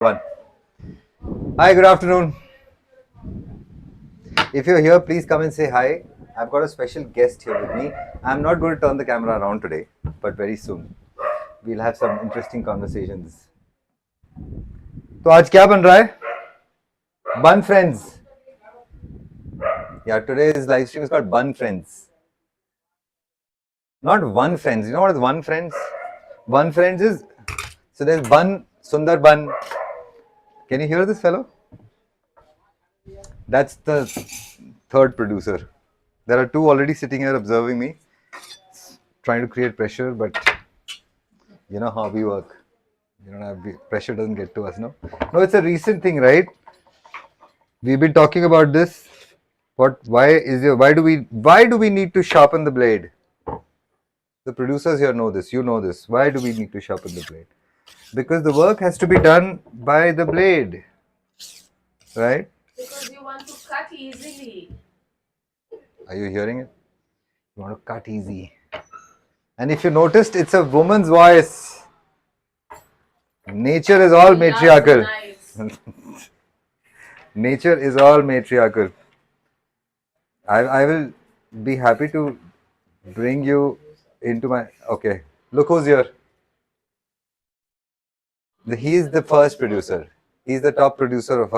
One. Hi, good afternoon. If you're here, please come and say hi. I've got a special guest here with me. I'm not going to turn the camera around today, but very soon we'll have some interesting conversations. तो आज क्या बन रहा है? Bun Friends. Yeah, today's live stream is called Bun Friends. Not One Friends. You know what is One Friends? One Friends is, so there's Bun, Sundar Bun. Can you hear this fellow? That's the third producer. There are two already sitting here observing me, trying to create pressure, but you know how we work. You don't have pressure doesn't get to us, no? No, it's a recent thing, right? We've been talking about this. Why do we need to sharpen the blade? The producers here know this, you know this. Why do we need to sharpen the blade? Because the work has to be done by the blade. Right? Because you want to cut easily. Are you hearing it? You want to cut easy. And if you noticed, it's a woman's voice. Nature is all matriarchal. Nice. Nature is all matriarchal. I will be happy to bring you into my... Okay, look who's here. He is the first producer. He's the top producer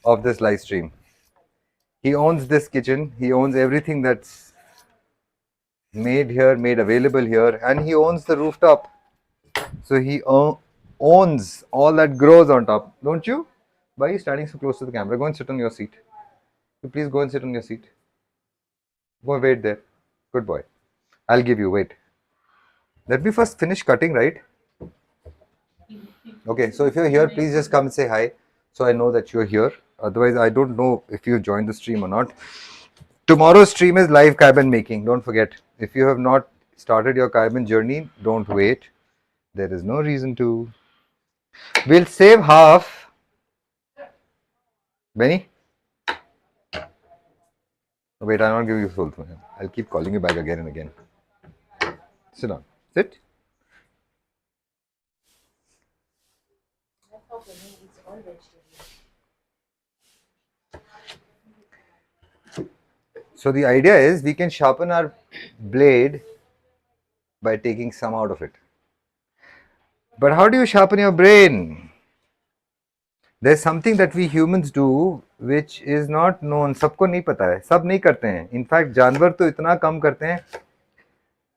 of this live stream. He owns this kitchen. He owns everything that's made here, made available here, and he owns the rooftop. So he owns all that grows on top, don't you? Why are you standing so close to the camera? Go and sit on your seat. Please go and sit on your seat. Go wait there. Good boy. I'll give you, wait. Let me first finish cutting, right? Okay, so if you're here, please just come and say hi, so I know that you're here. Otherwise, I don't know if you joined the stream or not. Tomorrow's stream is live cabin making. Don't forget. If you have not started your cabin journey, don't wait. There is no reason to. We'll save half. Benny? Wait, I'll not give you full. I'll keep calling you back again and again. Sit down. Sit. So the idea is we can sharpen our blade by taking some out of it. But how do you sharpen your brain? There's something that we humans do which is not known. सबको नहीं पता है. सब नहीं करते हैं. In fact, जानवर तो इतना कम करते हैं.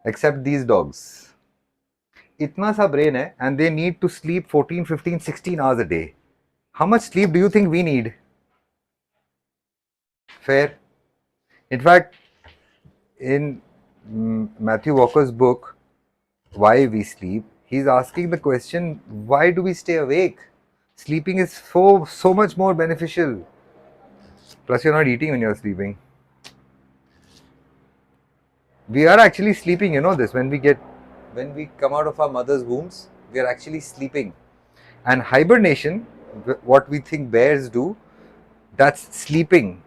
Except these dogs. इतना सा brain है and they need to sleep 14, 15, 16 hours a day. How much sleep do you think we need? Fair. In fact, in Matthew Walker's book, Why We Sleep, he's asking the question, why do we stay awake? Sleeping is so much more beneficial. Plus, you're not eating when you're sleeping. We are actually sleeping, you know this. When we come out of our mother's wombs, we are actually sleeping. And hibernation, what we think bears do, that's sleeping.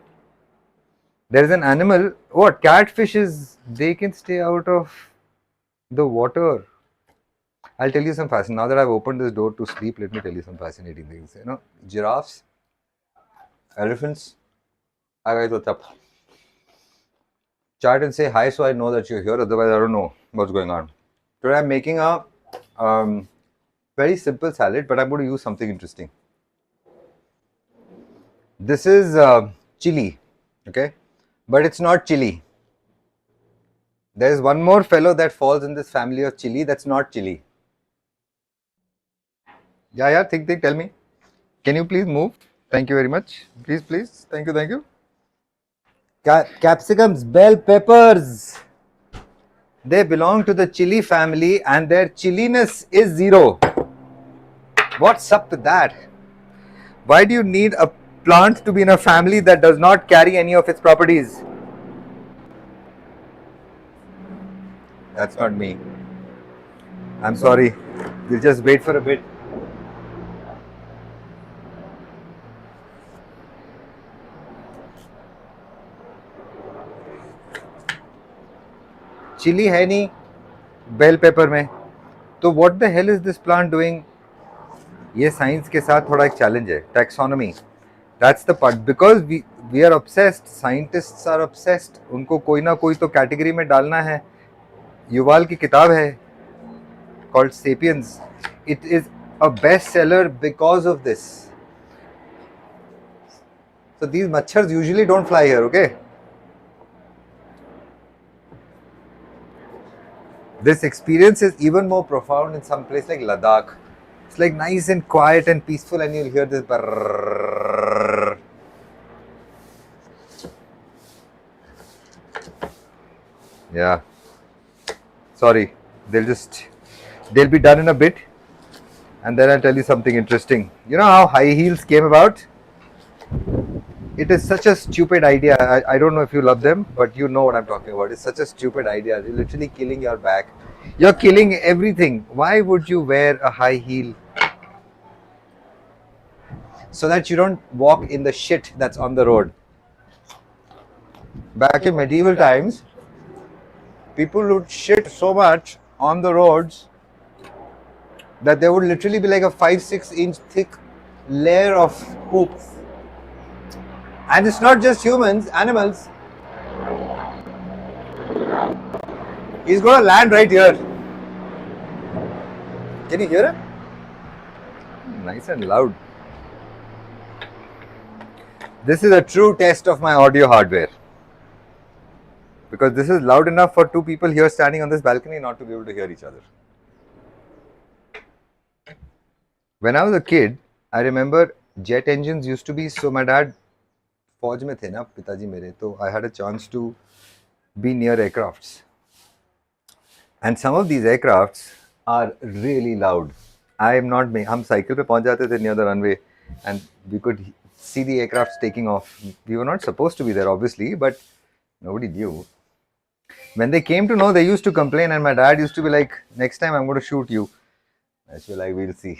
There is an animal, catfishes, they can stay out of the water. I'll tell you some fascinating, now that I've opened this door to sleep, let me tell you some fascinating things. You know, giraffes, elephants. Hi guys, what's up? Chat and say hi so I know that you're here, otherwise I don't know what's going on. Today I'm making a very simple salad, but I'm going to use something interesting. This is chili, okay? But it's not chili. There is one more fellow that falls in this family of chili that's not chili. Yeah, think, tell me. Can you please move? Thank you very much. Please. Thank you. Capsicums, bell peppers. They belong to the chili family and their chilliness is zero. What's up with that? Why do you need a plant to be in a family that does not carry any of its properties? That's not me. I'm sorry. We'll just wait for a bit. Chili है नहीं bell pepper में. So what the hell is this plant doing ये science के साथ थोड़ा एक challenge है. Taxonomy, that's the part, because we are obsessed, scientists are obsessed. उनको कोई ना कोई तो कैटेगरी में डालना है. युवाल की किताब है called Sapiens. It is a bestseller because of this. So these machars usually don't fly here, okay? This experience is even more profound in some place like Ladakh. It's like nice and quiet and peaceful, and you'll hear this brrrr. Yeah. Sorry, they'll be done in a bit, and then I'll tell you something interesting. You know how high heels came about? It is such a stupid idea. I don't know if you love them, but you know what I'm talking about. It's such a stupid idea. You're literally killing your back. You're killing everything. Why would you wear a high heel? So that you don't walk in the shit that's on the road. Back in medieval times, people would shit so much on the roads that there would literally be like a 5-6 inch thick layer of poop. And it's not just humans, animals. He's going to land right here. Can you hear him? Nice and loud. This is a true test of my audio hardware. Because this is loud enough for two people here standing on this balcony not to be able to hear each other. When I was a kid, I remember jet engines used to be, so my dad फौज में थे ना पिताजी मेरे, तो I had a chance to be near aircrafts. And some of these aircrafts are really loud. I am not, हम cycle पे पहुंच जाते थे near the runway and we could see the aircrafts taking off. We were not supposed to be there obviously, but nobody knew. When they came to know, they used to complain, and my dad used to be like, next time I'm going to shoot you. I used to be like, we'll see.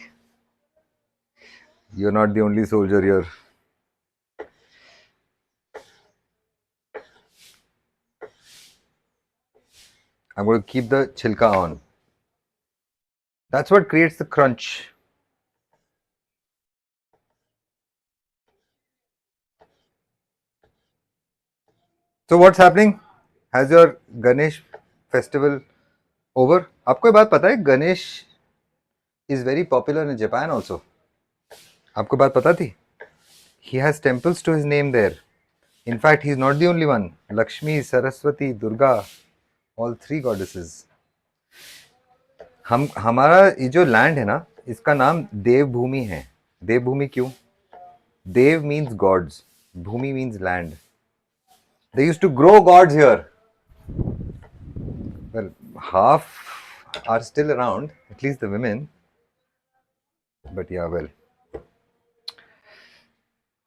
You're not the only soldier here. I'm going to keep the chilka on. That's what creates the crunch. So what's happening? Has your Ganesh festival over? आपको ये बात पता है? Ganesh is very popular in Japan also. आपको बात पता थी? He has temples to his name there. In fact, he's not the only one. Lakshmi, Saraswati, Durga, all three goddesses. हमारा ये जो लैंड है ना, इसका नाम देवभूमि है. देवभूमि क्यों? Dev means gods. Bhumi means land. They used to grow gods here. Well, half are still around, at least the women. But yeah, well.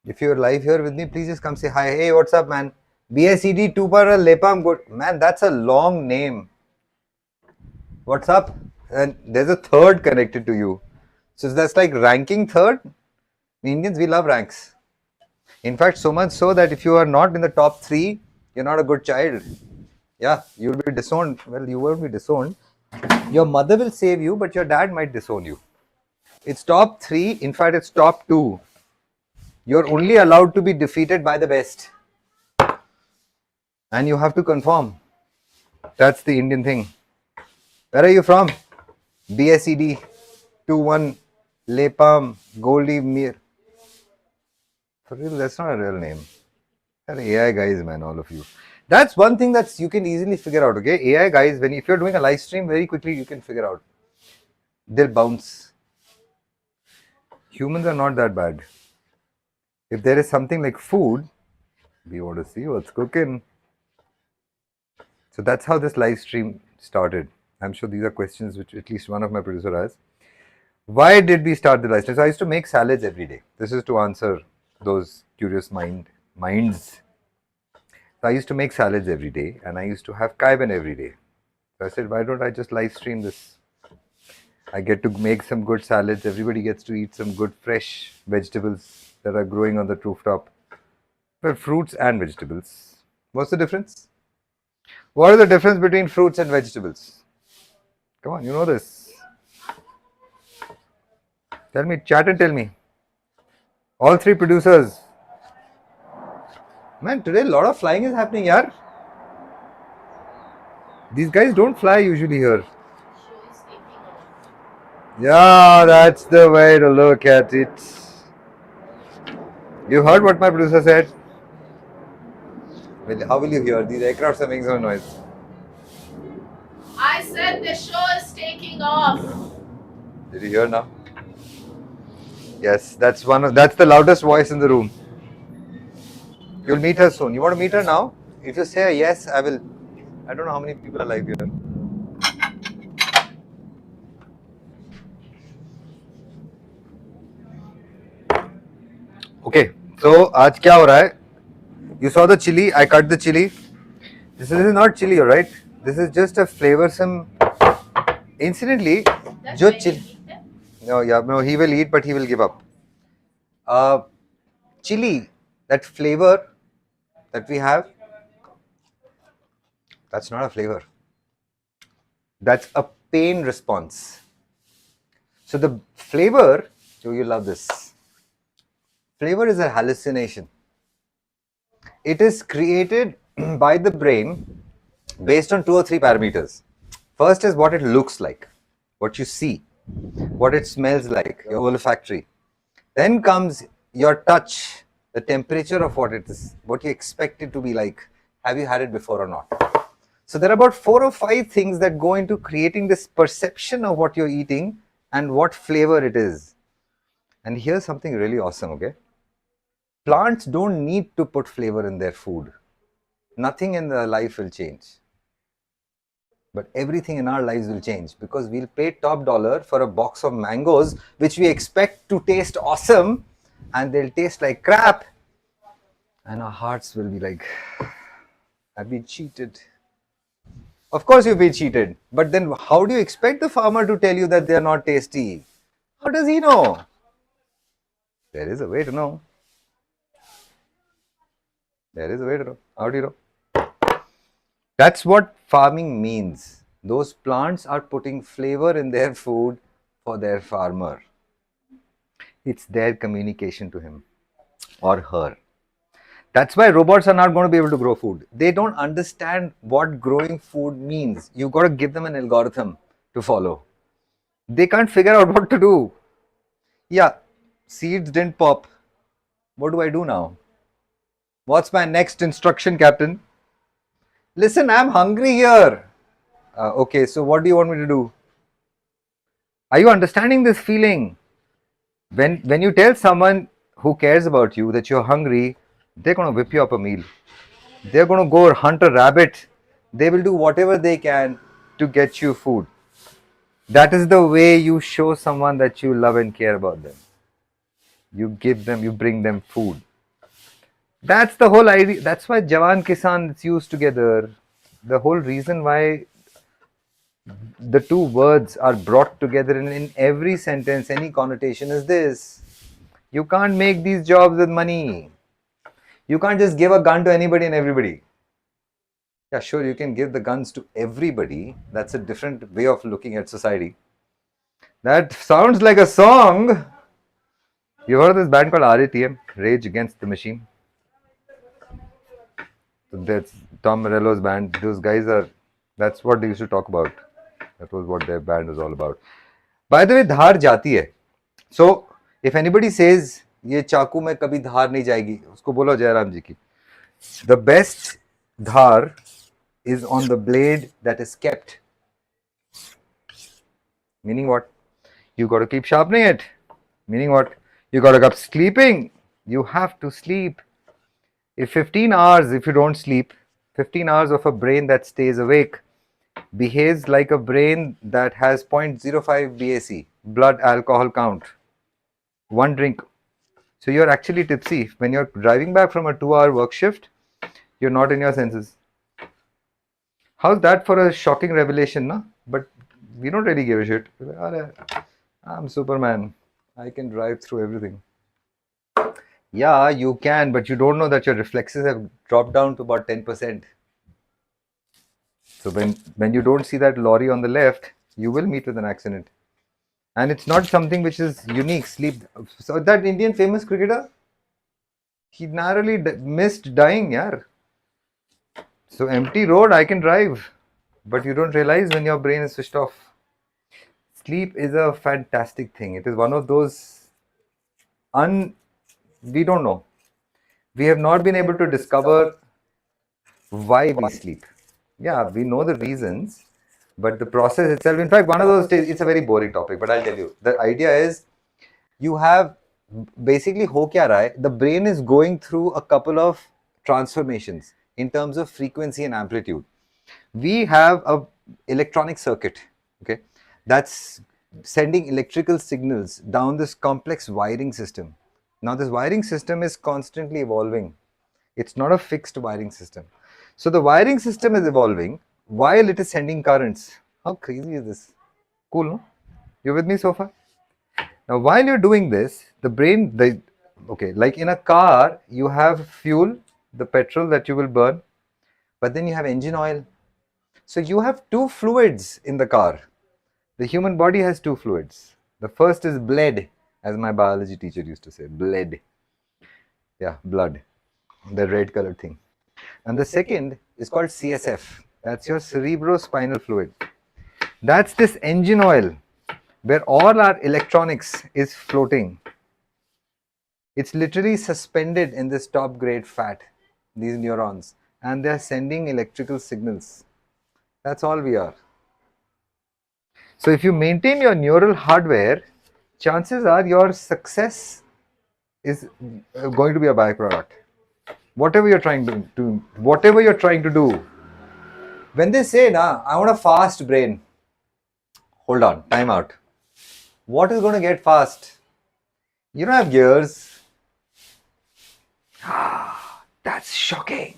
If you're live here with me, please just come say hi. Hey, what's up, man? BSED 2 par Lepam good. Man, that's a long name. What's up? And there's a third connected to you. So that's like ranking third. Indians, we love ranks. In fact, so much so that if you are not in the top 3, you're not a good child. Yeah, you'll be disowned. Well, you won't be disowned. Your mother will save you, but your dad might disown you. It's top 3. In fact, it's top 2. You're only allowed to be defeated by the best. And you have to conform. That's the Indian thing. Where are you from? BSED 21 Lepam Goldie Mir. For real, that's not a real name. They're AI guys, man, all of you. That's one thing that you can easily figure out, okay? AI guys, if you're doing a live stream, very quickly you can figure out. They'll bounce. Humans are not that bad. If there is something like food, we want to see what's cooking. So that's how this live stream started. I'm sure these are questions which at least one of my producers has. Why did we start the live stream? So I used to make salads every day. This is to answer those curious minds. So I used to make salads every day, and I used to have kaiban every day. So I said, why don't I just live stream this? I get to make some good salads. Everybody gets to eat some good fresh vegetables that are growing on the rooftop. Well, fruits and vegetables. What's the difference? What is the difference between fruits and vegetables? Come on, you know this. Tell me, chat and tell me. All three producers. Man, today a lot of flying is happening, yaar. These guys don't fly usually here. Show is taking off. Yeah, that's the way to look at it. You heard what my producer said? Well, how will you hear? These aircrafts are making some noise. I said the show is taking off. Did you hear now? Yes, that's that's the loudest voice in the room. You'll meet her soon. You want to meet her now? If you say yes, I will. I don't know how many people are live here. Okay, so आज क्या हो रहा है? You saw the chili. I cut the chili. This is not chili, right? This is just a flavorsome. Incidentally, Does जो Benny chili. eat them? No, yeah, no, he will eat, but he will give up. Chili, that flavor that we have, that's not a flavor. That's a pain response. So the flavor, oh, you love this. Flavor is a hallucination. It is created by the brain based on 2 or 3 parameters. First is what it looks like, what you see, what it smells like, your olfactory. Then comes your touch, the temperature of what it is, what you expect it to be like. Have you had it before or not? So there are about 4 or 5 things that go into creating this perception of what you're eating and what flavor it is. And here's something really awesome, okay? Plants don't need to put flavor in their food. Nothing in their life will change. But everything in our lives will change because we'll pay top dollar for a box of mangoes which we expect to taste awesome and they'll taste like crap. And our hearts will be like, I've been cheated. Of course you've been cheated. But then how do you expect the farmer to tell you that they're not tasty? How does he know? There is a way to know. There is a way to know. How do you know? That's what farming means. Those plants are putting flavor in their food for their farmer. It's their communication to him or her. That's why robots are not going to be able to grow food. They don't understand what growing food means. You've got to give them an algorithm to follow. They can't figure out what to do. Yeah, seeds didn't pop. What do I do now? What's my next instruction, Captain? Listen, I'm hungry here. Okay, so what do you want me to do? Are you understanding this feeling? When you tell someone who cares about you that you're hungry, they're going to whip you up a meal. They're going to go hunt a rabbit. They will do whatever they can to get you food. That is the way you show someone that you love and care about them. You give them, you bring them food. That's the whole idea. That's why Jawan Kisan is used together. The whole reason why the two words are brought together in every sentence, any connotation is this. You can't make these jobs with money. You can't just give a gun to anybody and everybody. Yeah, sure, you can give the guns to everybody. That's a different way of looking at society. That sounds like a song. You heard of this band called RATM, Rage Against the Machine? That's Tom Morello's band. Those guys are, that's what they used to talk about. That was what their band was all about. By the way, धार जाती है. So, if anybody says, ये चाकू में कभी धार नहीं जाएगी, उसको बोलो जयराम जी की. The best Dhar is on the blade that is kept. Meaning what? You got to keep sharpening it. Meaning what? You got to keep sleeping. You have to sleep. If 15 hours, if you don't sleep, 15 hours of a brain that stays awake behaves like a brain that has 0.05 BAC, blood alcohol count. One drink. So you're actually tipsy. When you're driving back from a 2-hour work shift, you're not in your senses. How's that for a shocking revelation, no? But we don't really give a shit. I'm Superman. I can drive through everything. Yeah, you can, but you don't know that your reflexes have dropped down to about 10%. So when you don't see that lorry on the left, you will meet with an accident. And it's not something which is unique. Sleep. So that Indian famous cricketer, he narrowly missed dying, yeah. So empty road, I can drive, but you don't realize when your brain is switched off. Sleep is a fantastic thing. It is one of those we don't know. We have not been able to discover why we sleep. Yeah, we know the reasons, but the process itself, in fact, one of those days, it's a very boring topic, but I'll tell you. The idea is you have basically ho kya raha hai, the brain is going through a couple of transformations in terms of frequency and amplitude. We have a electronic circuit, okay, that's sending electrical signals down this complex wiring system. Now this wiring system is constantly evolving. It's not a fixed wiring system. So the wiring system is evolving while it is sending currents. How crazy is this? Cool, no? You with me so far? Now, while you're doing this, the brain, okay, like in a car, you have fuel, the petrol that you will burn, but then you have engine oil. So you have two fluids in the car. The human body has two fluids. The first is blood, as my biology teacher used to say, blood. Yeah, blood, the red colored thing. And the second is called CSF. That's your cerebrospinal fluid. That's this engine oil where all our electronics is floating. It's literally suspended in this top grade fat, these neurons, and they're sending electrical signals. That's all we are. So if you maintain your neural hardware, chances are your success is going to be a byproduct. Whatever you're trying to do. When they say, "Nah, I want a fast brain," hold on, time out. What is going to get fast? You don't have gears. That's shocking.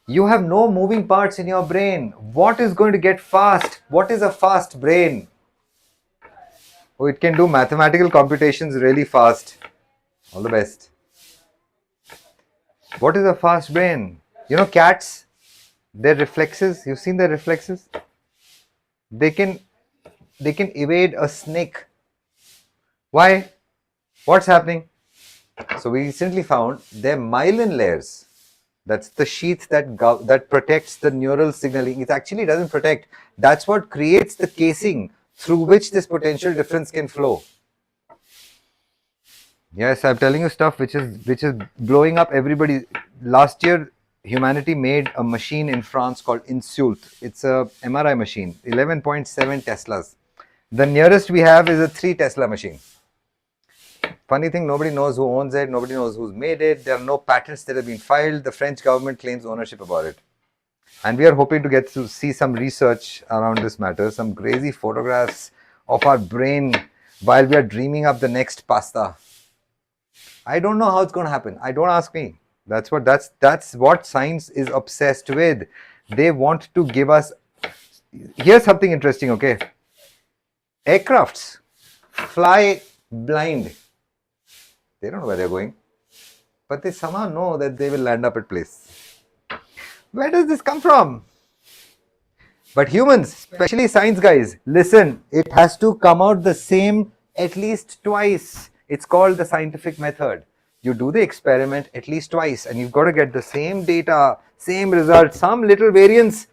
You have no moving parts in your brain. What is going to get fast? What is a fast brain? Oh, it can do mathematical computations really fast. All the best. What is a fast brain? You know, cats, their reflexes, you've seen their reflexes? They can evade a snake. Why? What's happening? So we recently found their myelin layers. That's the sheath that protects the neural signaling. It actually doesn't protect. That's what creates the casing through which this potential difference can flow. Yes, I'm telling you stuff which is blowing up everybody. Last year, humanity made a machine in France called Insult. It's a MRI machine, 11.7 Teslas. The nearest we have is a 3 Tesla machine. Funny thing, nobody knows who owns it, nobody knows who's made it, there are no patents that have been filed, the French government claims ownership about it. And we are hoping to get to see some research around this matter, some crazy photographs of our brain while we are dreaming up the next pasta. I don't know how it's going to happen. Don't ask me. That's what science is obsessed with. They want to give us. Here's something interesting, okay? Aircrafts fly blind. They don't know where they're going, but they somehow know that they will land up at place. Where does this come from? But humans, especially science guys, listen, it has to come out the same at least twice. It's called the scientific method. You do the experiment at least twice and you've got to get the same data, same result, some little variance,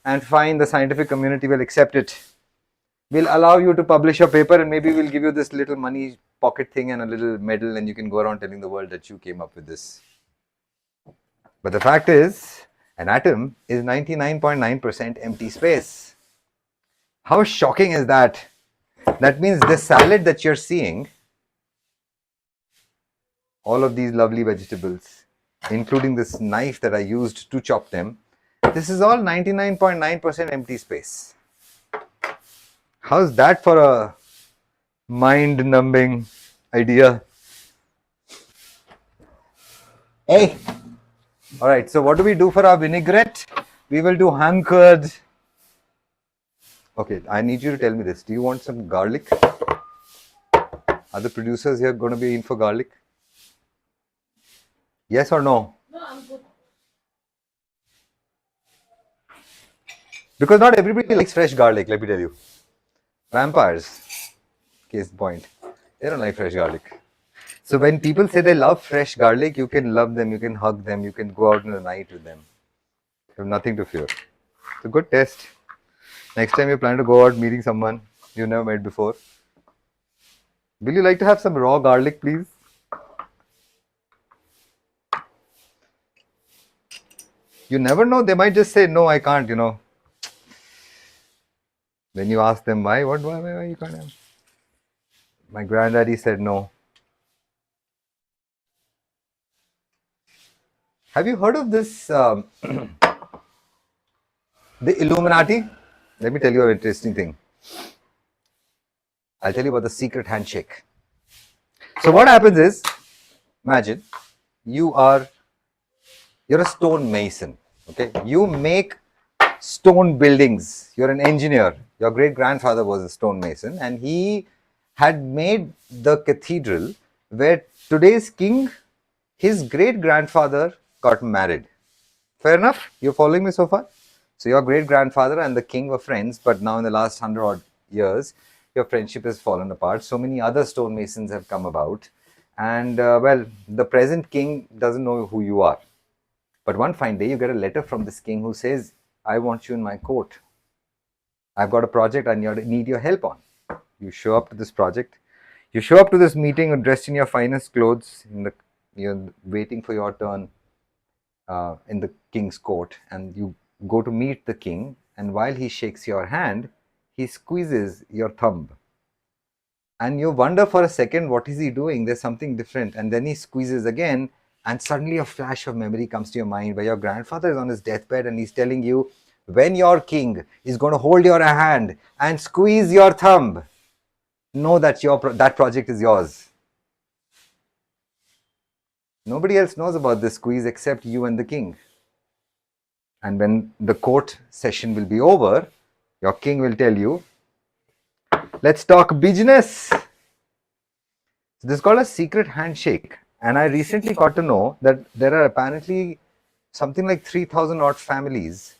and fine, the scientific community will accept it. We'll allow you to publish your paper and maybe we'll give you this little money pocket thing and a little medal and you can go around telling the world that you came up with this. But the fact is, an atom is 99.9% empty space. How shocking is that? That means this salad that you're seeing, all of these lovely vegetables, including this knife that I used to chop them, this is all 99.9% empty space. How's that for a mind-numbing idea? Hey! Alright, so what do we do for our vinaigrette? We will do hand curd. Okay, I need you to tell me this. Do you want some garlic? Are the producers here going to be in for garlic? Yes or no? No, I'm good. Because not everybody likes fresh garlic, let me tell you. Vampires. Case in point. They don't like fresh garlic. So when people say they love fresh garlic, you can love them, you can hug them, you can go out in the night with them. You have nothing to fear. It's a good test. Next time you plan to go out meeting someone you never met before, will you like to have some raw garlic, please? You never know. They might just say, no, I can't, When you ask them why, why you can't have? My granddaddy said no. Have you heard of this, the Illuminati? Let me tell you an interesting thing. I'll tell you about the secret handshake. So what happens is, imagine you're a stone mason, okay? You make stone buildings. You're an engineer. Your great grandfather was a stone mason, and he had made the cathedral where today's king, his great grandfather, got married. Fair enough? You're following me so far? So your great grandfather and the king were friends, but now in the last 100 odd years, your friendship has fallen apart. So many other stonemasons have come about, and well, the present king doesn't know who you are. But one fine day, you get a letter from this king who says, I want you in my court. I've got a project I need your help on. You show up to this project. You show up to this meeting dressed in your finest clothes, you're waiting for your turn in the king's court, and you go to meet the king, and while he shakes your hand, he squeezes your thumb. And you wonder for a second, what is he doing? There's something different. And then he squeezes again, and suddenly a flash of memory comes to your mind where your grandfather is on his deathbed and he's telling you, when your king is going to hold your hand and squeeze your thumb, know that that project is yours. Nobody else knows about this squeeze except you and the king. And when the court session will be over, your king will tell you, let's talk business. So this is called a secret handshake. And I recently got to know that there are apparently something like 3,000 odd families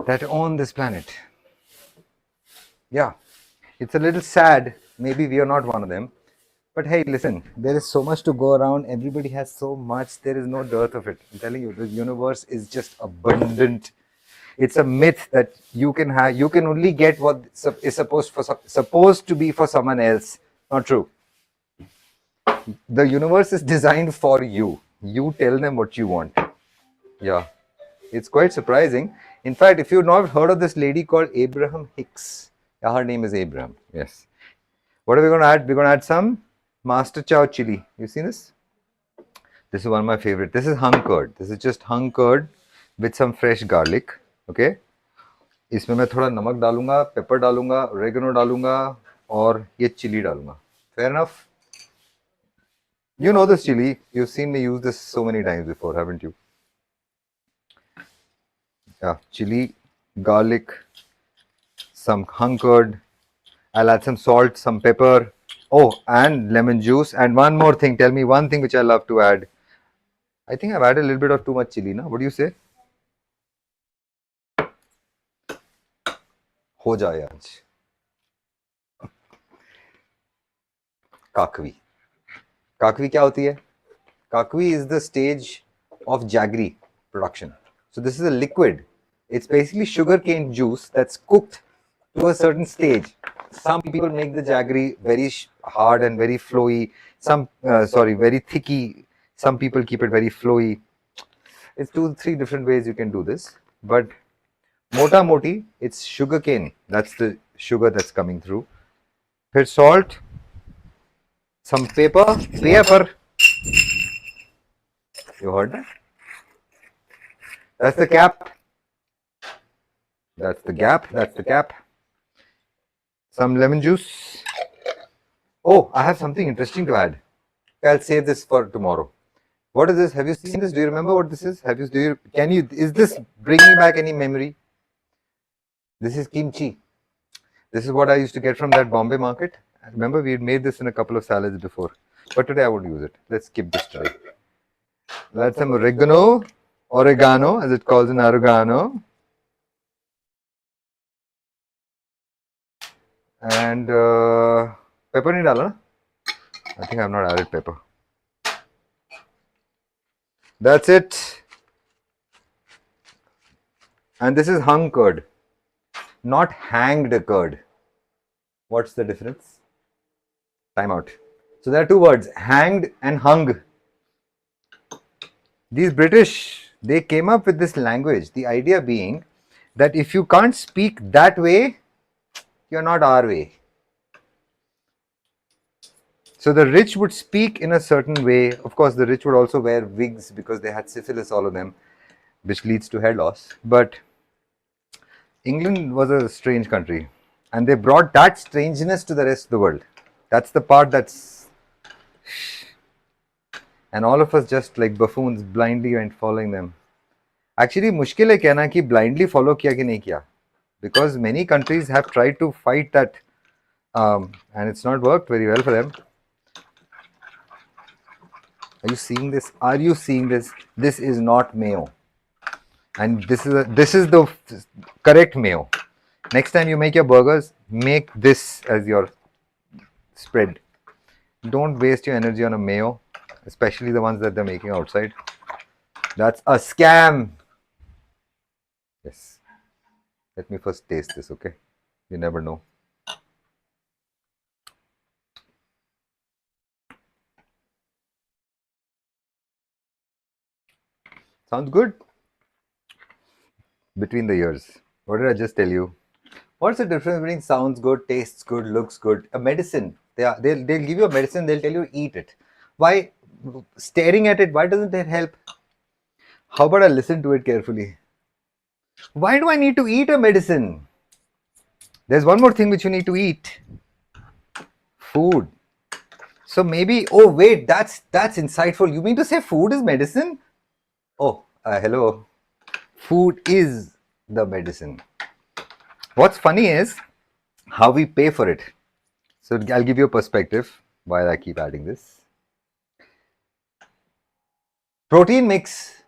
that own this planet. Yeah, it's a little sad. Maybe we are not one of them. But hey, listen, there is so much to go around. Everybody has so much. There is no dearth of it. I'm telling you, the universe is just abundant. It's a myth that you can have. You can only get what is supposed to be for someone else. Not true. The universe is designed for you. You tell them what you want. Yeah, it's quite surprising. In fact, if you've not heard of this lady called Abraham Hicks, yeah, her name is Abraham. Yes. What are we going to add? We're going to add some Master Chow chili. You seen this? This is one of my favorite. This is hung curd. This is just hung curd with some fresh garlic. Okay. इसमें मैं थोड़ा नमक डालूंगा, paper डालूंगा, oregano डालूंगा और ये chilli डालूंगा. Fair enough? You know this chili. You've seen me use this so many times before, haven't you? Yeah, chili, garlic, some hung curd. I'll add some salt, some pepper. Oh, and lemon juice. And one more thing. Tell me one thing which I love to add. I think I've added a little bit of too much chili now. What do you say? हो जाए आज. काकवी. काकवी क्या होती है? Kakvi is the stage of jaggery production. So this is a liquid. It's basically sugarcane juice that's cooked to a certain stage. Some people make the jaggery very hard and very flowy. Very thicky. Some people keep it very flowy. It's 2-3 different ways you can do this. But mota moti, it's sugarcane. That's the sugar that's coming through. ਫਿਰ salt, some pepper. You heard that? That's the cap. That's the gap. That's the cap. Some lemon juice. Oh, I have something interesting to add. I'll save this for tomorrow. What is this? Have you seen this? Do you remember what this is? Is this bringing back any memory? This is kimchi. This is what I used to get from that Bombay market. Remember, we had made this in a couple of salads before. But today I won't use it. Let's skip this try. Let's some oregano, as it calls in oregano. And pepper nahi dala na? I think I have not added pepper. That's it. And this is hung curd, not hanged curd. What's the difference? Time out. So there are two words, hanged and hung. These British, they came up with this language. The idea being that if you can't speak that way, you're not our way. So the rich would speak in a certain way. Of course, the rich would also wear wigs because they had syphilis, all of them, which leads to hair loss. But England was a strange country, and they brought that strangeness to the rest of the world. That's the part that's. And all of us just like buffoons blindly went following them. Actually, मुश्किल है कहना कि blindly follow किया कि नहीं किया, because many countries have tried to fight that, and it's not worked very well for them. Are you seeing this? Are you seeing this? This is not mayo, and this is the correct mayo. Next time you make your burgers, make this as your spread. Don't waste your energy on a mayo, especially the ones that they're making outside. That's a scam. Yes. Let me first taste this, okay? You never know. Sounds good. Between the years. What did I just tell you? What's the difference between sounds good, tastes good, looks good? A medicine. They'll give you a medicine, they'll tell you eat it. Why staring at it, why doesn't it help? How about I listen to it carefully? Why do I need to eat a medicine? There's one more thing which you need to eat. Food. So maybe, oh wait, that's insightful. You mean to say food is medicine? Oh, hello. Food is the medicine. What's funny is how we pay for it. So I'll give you a perspective while I keep adding this. Protein mix.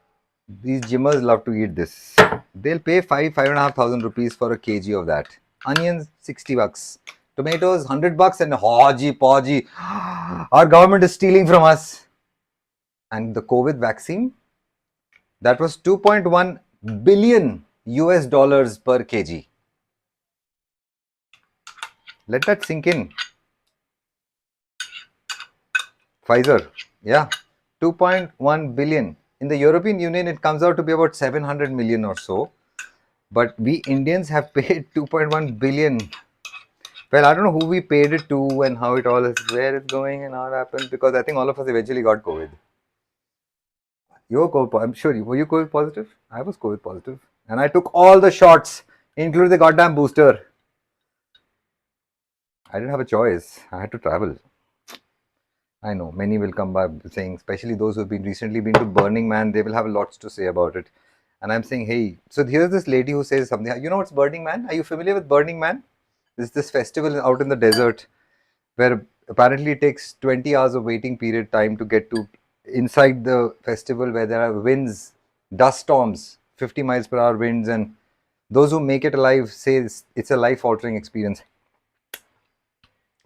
These gymmers love to eat this. They'll pay 5,500 rupees for a kg of that. Onions, 60 bucks. Tomatoes, 100 bucks, and hodgy podgy. Our government is stealing from us. And the COVID vaccine, that was 2.1 billion US dollars per kg. Let that sink in. Pfizer, yeah, 2.1 billion. In the European Union, it comes out to be about 700 million or so. But we Indians have paid 2.1 billion. Well, I don't know who we paid it to and how it all is, where it's going and how it happened, because I think all of us eventually got COVID. You were COVID, I'm sure. Were you COVID positive? I was COVID positive. And I took all the shots, including the goddamn booster. I didn't have a choice. I had to travel. I know many will come by saying, especially those who have recently been to Burning Man, they will have lots to say about it. And I'm saying, hey, so here's this lady who says something. You know what's Burning Man? Are you familiar with Burning Man? This festival out in the desert where apparently it takes 20 hours of waiting period time to get to inside the festival, where there are winds, dust storms, 50 miles per hour winds, and those who make it alive say it's a life altering experience.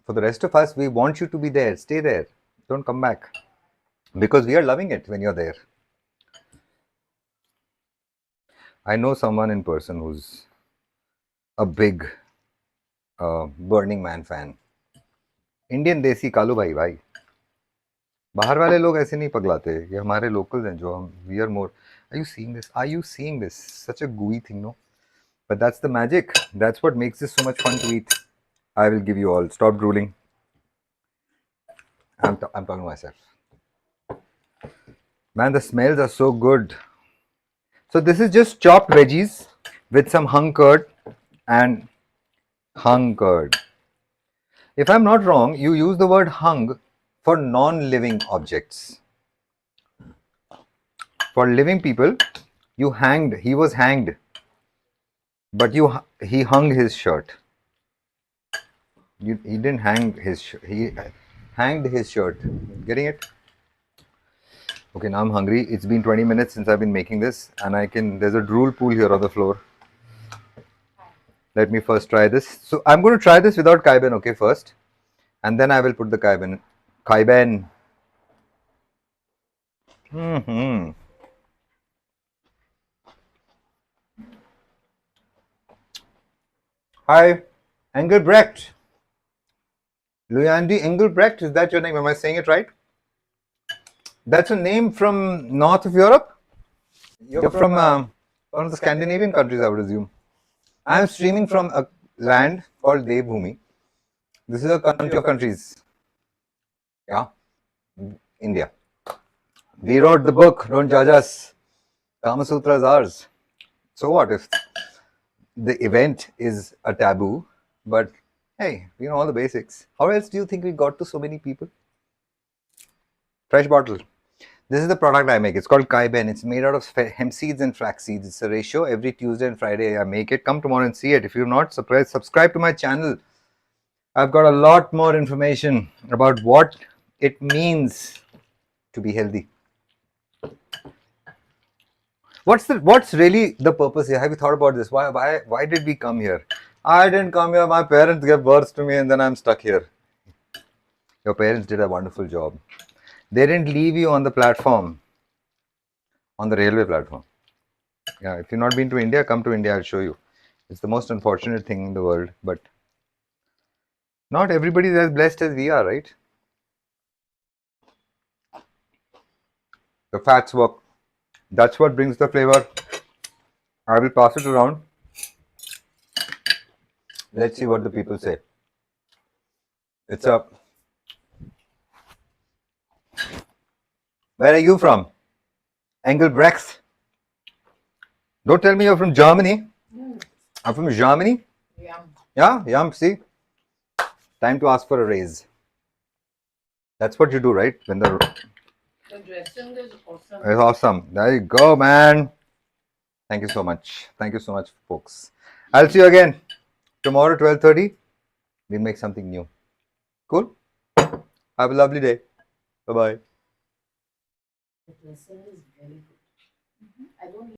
For the rest of us, we want you to be there. Stay there. Don't come back. Because we are loving it when you're there. I know someone in person who's a big Burning Man fan. Indian देसी कालू भाई बाहर वाले लोग ऐसे नहीं पगलाते, ये हमारे locals हैं जो हम we are more. Are you seeing this? Such a gooey thing, no? But that's the magic. That's what makes this so much fun to eat. I will give you all. Stop drooling. I'm talking to myself. Man, the smells are so good. So this is just chopped veggies with some hung curd and hung curd. If I'm not wrong, you use the word hung for non-living objects. For living people, you hanged. He was hanged, but he hung his shirt. He didn't hang his shirt. He hanged his shirt. Getting it? Okay, now I'm hungry. It's been 20 minutes since I've been making this, and there's a drool pool here on the floor. Let me first try this. So I'm going to try this without kaiben, okay, first. And then I will put the kaiben. Kaiben. Mm-hmm. Hi, Engelbrecht. Luyandi Engelbrecht, is that your name? Am I saying it right? That's a name from north of Europe? You're from one of the Scandinavian countries, I would assume. I'm streaming from a land called Devbhumi. This is a country of countries. Yeah, India. We wrote the book, don't judge us. Kama Sutra is ours. So what if the event is a taboo? But hey, we know all the basics. How else do you think we got to so many people? Fresh bottle. This is the product I make. It's called Kaiben. It's made out of hemp seeds and flax seeds. It's a ratio. Every Tuesday and Friday I make it. Come tomorrow and see it. If you're not subscribe to my channel. I've got a lot more information about what it means to be healthy. What's really the purpose here? Have you thought about this? Why did we come here? I didn't come here. My parents gave birth to me and then I'm stuck here. Your parents did a wonderful job. They didn't leave you on the platform, on the railway platform. Yeah, if you've not been to India, come to India. I'll show you. It's the most unfortunate thing in the world, but not everybody is as blessed as we are, right? The fats work. That's what brings the flavor. I will pass it around. Let's see what the people say. It's a. Where are you from? Engelbrecht. Don't tell me you're from Germany. I'm from Germany. Yum. Yeah, yum. See, time to ask for a raise. That's what you do, right? When The dressing is awesome. it's awesome. There you go, man. Thank you so much. Thank you so much, folks. I'll see you again tomorrow, 12:30. We'll make something new. Cool. Have a lovely day. Bye bye. The dressing is very good. I don't